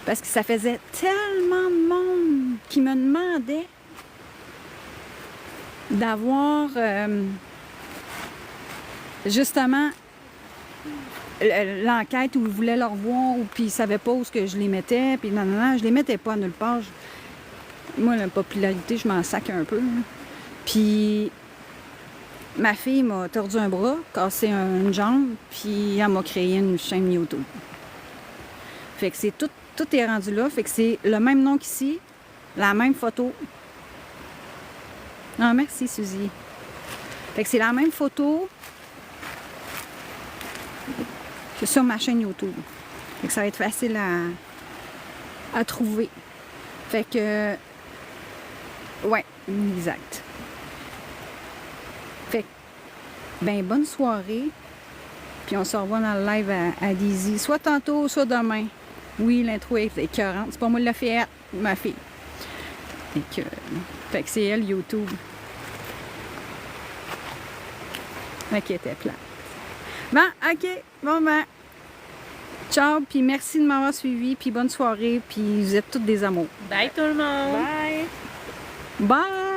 parce que ça faisait tellement de monde qui me demandait d'avoir justement l'enquête où ils voulaient le revoir, ou puis ils savaient pas où que je les mettais, puis non, je les mettais pas nulle part. Moi, la popularité, je m'en sac un peu. Là. Puis ma fille m'a tordu un bras, cassé une jambe, puis elle m'a créé une chaîne YouTube. Fait que c'est tout est rendu là, fait que c'est le même nom qu'ici, la même photo. Ah, merci Suzy. Fait que c'est la même photo que sur ma chaîne YouTube. Fait que ça va être facile à trouver. Fait que... Ouais, exact. Fait que... Ben, bonne soirée. Puis on se revoit dans le live à Daisy. Soit tantôt, soit demain. Oui, l'intro est écœurante. C'est pas moi qui l'a fait, ma fille. Fait que c'est elle, YouTube. Fait qu'elle était plate. Bon, OK. Bon, ben. Ciao, puis merci de m'avoir suivi, puis bonne soirée, puis vous êtes toutes des amours. Bye tout le monde! Bye! Bye!